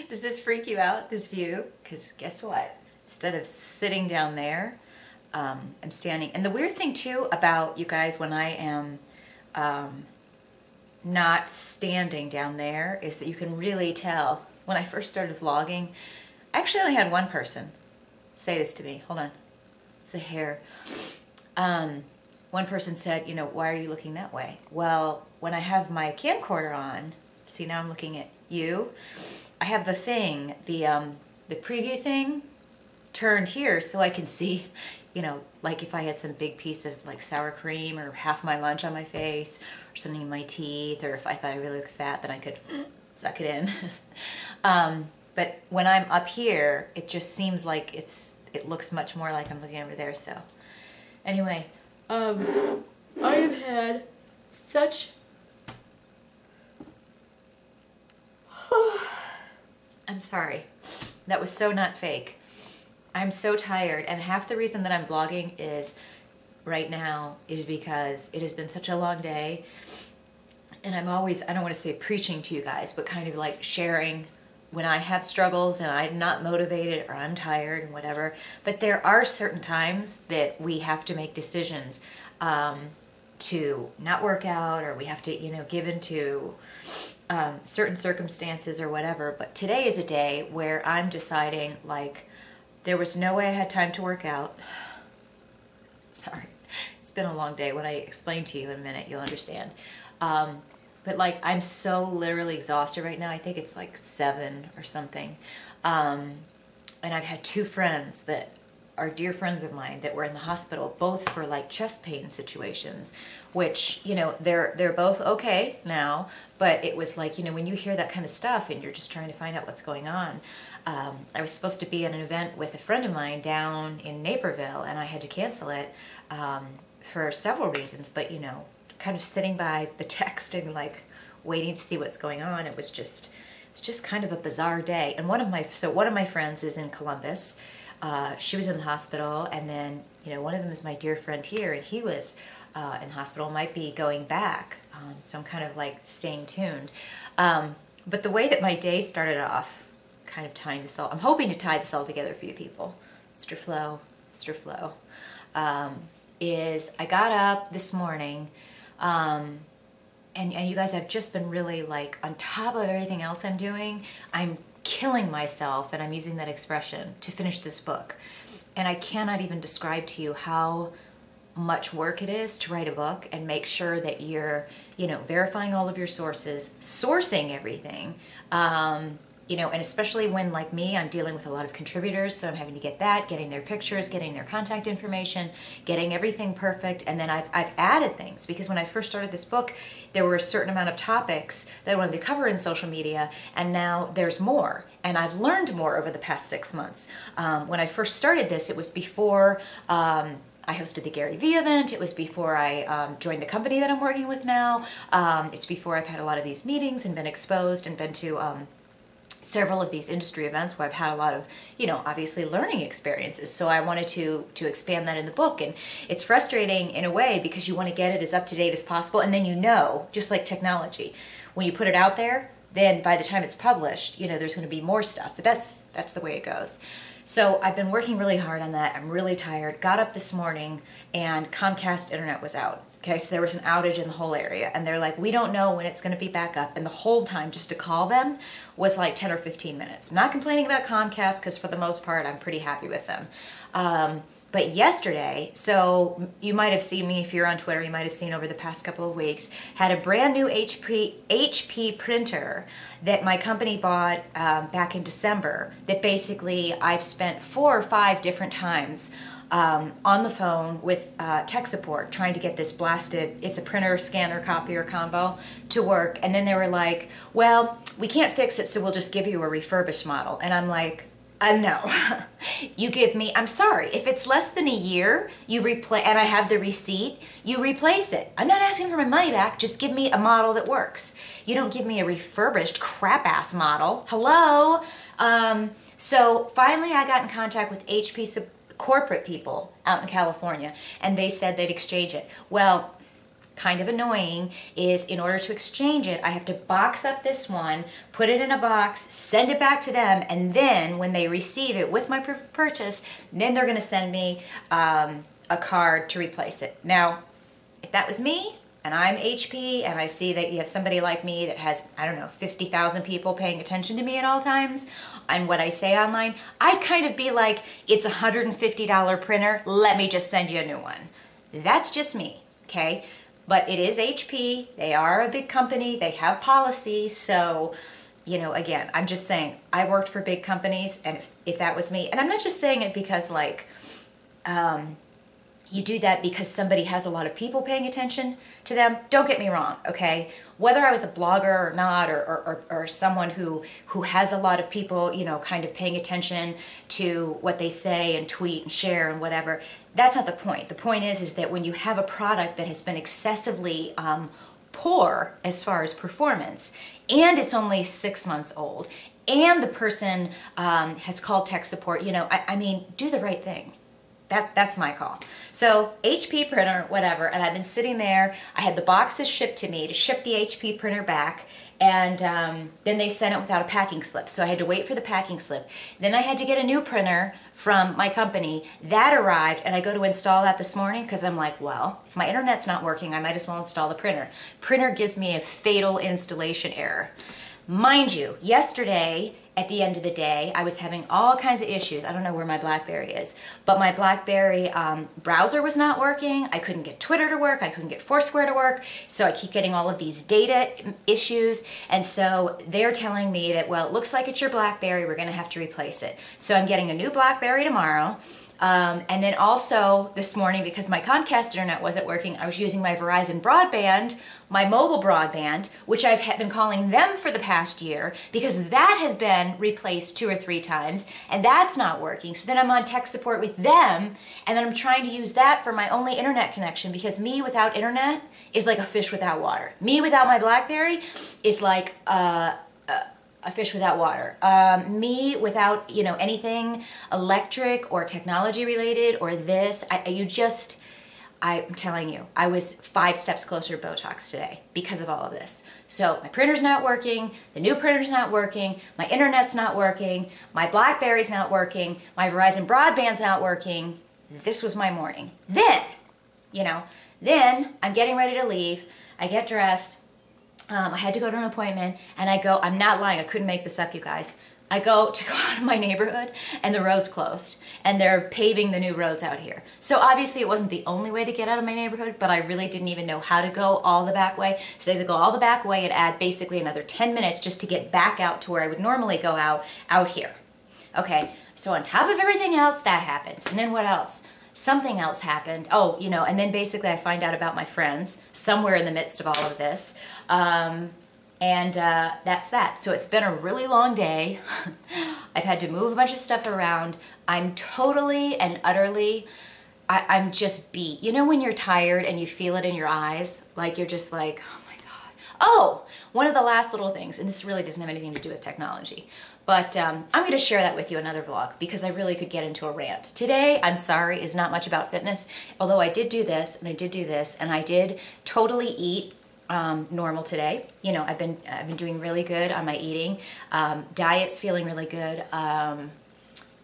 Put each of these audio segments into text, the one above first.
Does this freak you out, this view? Because guess what? Instead of sitting down there, I'm standing. And the weird thing too about you guys when I am not standing down there is that you can really tell. When I first started vlogging, I actually only had one person say this to me. Hold on. It's a hair. One person said, you know, why are you looking that way? Well, when I have my camcorder on, see now I'm looking at you, I have the thing, the preview thing turned here so I can see, you know, like if I had some big piece of like sour cream or half my lunch on my face or something in my teeth, or if I thought I really looked fat, then I could suck it in. But when I'm up here, it just seems like it looks much more like I'm looking over there. So anyway, I have had such I'm sorry. That was so not fake. I'm so tired, and half the reason that I'm vlogging is right now is because it has been such a long day, and I'm always, I don't want to say preaching to you guys, but kind of like sharing when I have struggles and I'm not motivated or I'm tired and whatever. But there are certain times that we have to make decisions to not work out, or we have to, you know, give into certain circumstances or whatever. But today is a day where I'm deciding, like, there was no way I had time to work out. Sorry, it's been a long day. When I explain to you in a minute, you'll understand. But like, I'm so literally exhausted right now. I think it's like 7 or something. And I've had 2 friends that are dear friends of mine that were in the hospital, both for like chest pain situations, which, you know, they're both okay now, but it was like, you know, when you hear that kind of stuff and you're just trying to find out what's going on. I was supposed to be at an event with a friend of mine down in Naperville, and I had to cancel it for several reasons, but, you know, kind of sitting by the text and like waiting to see what's going on, it's just kind of a bizarre day. And one of my friends is in Columbus. She was in the hospital, and then, you know, one of them is my dear friend here, and he was in the hospital, might be going back, so I'm kind of like staying tuned. But the way that my day started off, kind of tying this all, I'm hoping to tie this all together for you people, Mr. Flo, is I got up this morning, and you guys, I've just been really like on top of everything else I'm doing. I'm killing myself, and I'm using that expression, to finish this book. And I cannot even describe to you how much work it is to write a book and make sure that you're, you know, verifying all of your sources, sourcing everything, you know, and especially when, like me, I'm dealing with a lot of contributors, so I'm having to get that, getting their pictures, getting their contact information, getting everything perfect. And then I've added things, because when I first started this book, there were a certain amount of topics that I wanted to cover in social media, and now there's more. And I've learned more over the past 6 months. When I first started this, it was before I hosted the Gary Vee event. It was before I joined the company that I'm working with now. It's before I've had a lot of these meetings and been exposed and been to several of these industry events where I've had a lot of, you know, obviously learning experiences. So I wanted to expand that in the book. And it's frustrating in a way, because you want to get it as up to date as possible. And then, you know, just like technology, when you put it out there, then by the time it's published, you know, there's going to be more stuff. But that's the way it goes. So I've been working really hard on that. I'm really tired. Got up this morning and Comcast internet was out. Okay, so there was an outage in the whole area, and they're like, we don't know when it's going to be back up. And the whole time just to call them was like 10 or 15 minutes. I'm not complaining about Comcast, because for the most part, I'm pretty happy with them. But yesterday, so you might have seen me, if you're on Twitter, you might have seen over the past couple of weeks, had a brand new HP printer that my company bought back in December, that basically I've spent 4 or 5 different times on the phone with tech support trying to get this blasted, it's a printer, scanner, copier combo, to work. And then they were like, well, we can't fix it, so we'll just give you a refurbished model. And I'm like, no. You give me, I'm sorry, if it's less than a year, you replace, and I have the receipt, you replace it. I'm not asking for my money back, just give me a model that works. You don't give me a refurbished crap-ass model. Hello? So finally I got in contact with HP corporate people out in California, and they said they'd exchange it. Well, kind of annoying is in order to exchange it, I have to box up this one, put it in a box, send it back to them, and then when they receive it with my proof of purchase, then they're gonna send me a card to replace it. Now, if that was me, and I'm HP, and I see that you have somebody like me that has, I don't know, 50,000 people paying attention to me at all times, and what I say online, I'd kind of be like, it's a $150 printer, let me just send you a new one. That's just me, okay? But it is HP, they are a big company, they have policies, so, you know, again, I'm just saying, I worked for big companies, and if that was me, and I'm not just saying it because like, you do that because somebody has a lot of people paying attention to them. Don't get me wrong, okay? Whether I was a blogger or not, or someone who has a lot of people, you know, kind of paying attention to what they say and tweet and share and whatever, that's not the point. The point is that when you have a product that has been excessively poor as far as performance, and it's only 6 months old, and the person has called tech support, you know, I mean, do the right thing. That's my call. So HP printer, whatever, and I've been sitting there. I had the boxes shipped to me to ship the HP printer back, and then they sent it without a packing slip. So I had to wait for the packing slip. Then I had to get a new printer from my company. That arrived, and I go to install that this morning because I'm like, well, if my internet's not working, I might as well install the printer. Printer gives me a fatal installation error. Mind you, yesterday, at the end of the day, I was having all kinds of issues. I don't know where my BlackBerry is, but my BlackBerry browser was not working. I couldn't get Twitter to work. I couldn't get Foursquare to work. So I keep getting all of these data issues. And so they're telling me that, well, it looks like it's your BlackBerry. We're going to have to replace it. So I'm getting a new BlackBerry tomorrow. And then also this morning, because my Comcast internet wasn't working, I was using my Verizon broadband, my mobile broadband, which I've been calling them for the past year, because that has been replaced 2 or 3 times, and that's not working. So then I'm on tech support with them, and then I'm trying to use that for my only internet connection, because me without internet is like a fish without water. Me without my BlackBerry is like a fish without water. Me without, you know, anything electric or technology related or this, I'm telling you, I was 5 steps closer to Botox today because of all of this. So my printer's not working, the new printer's not working, my internet's not working, my BlackBerry's not working, my Verizon broadband's not working. This was my morning. Then, you know, then I'm getting ready to leave, I get dressed, I had to go to an appointment, and I go, I'm not lying, I couldn't make this up, you guys. I go out of my neighborhood, and the road's closed, and they're paving the new roads out here. So obviously it wasn't the only way to get out of my neighborhood, but I really didn't even know how to go all the back way. So I had to go all the back way and add basically another 10 minutes just to get back out to where I would normally go out here. Okay, so on top of everything else, that happens. And then what else? Something else happened. Oh, you know, and then basically I find out about my friends somewhere in the midst of all of this. That's that. So it's been a really long day. I've had to move a bunch of stuff around. I'm totally and utterly, I'm just beat. You know when you're tired and you feel it in your eyes? Like you're just like, oh my God. Oh, one of the last little things, and this really doesn't have anything to do with technology, but I'm going to share that with you in another vlog because I really could get into a rant. Today, I'm sorry, is not much about fitness, although I did do this, and I did do this, and I did totally eat normal today. You know, I've been doing really good on my eating. Diet's feeling really good.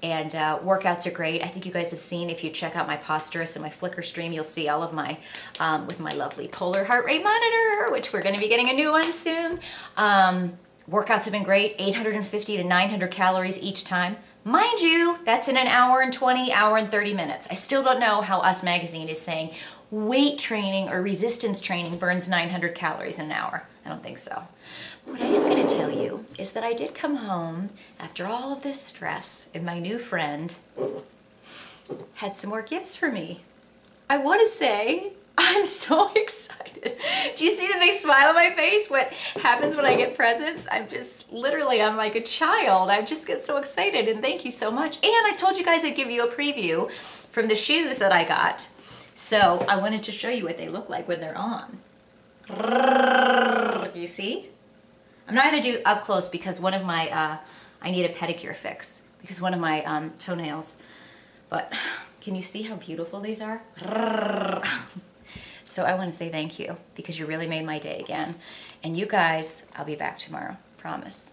And workouts are great. I think you guys have seen, if you check out my Posterous and my Flickr stream, you'll see all of my, with my lovely polar heart rate monitor, which we're going to be getting a new one soon. Workouts have been great, 850 to 900 calories each time. Mind you, that's in an hour and 20, hour and 30 minutes. I still don't know how Us Magazine is saying weight training or resistance training burns 900 calories in an hour. I don't think so. What I am going to tell you is that I did come home after all of this stress, and my new friend had some more gifts for me. I want to say I'm so excited. Do you see the big smile on my face? What happens when I get presents? I'm like a child. I just get so excited, and thank you so much. And I told you guys I'd give you a preview from the shoes that I got. So I wanted to show you what they look like when they're on. You see? I'm not going to do up close because one of my, I need a pedicure fix because one of my toenails, but can you see how beautiful these are? So I want to say thank you because you really made my day again. And you guys, I'll be back tomorrow. Promise.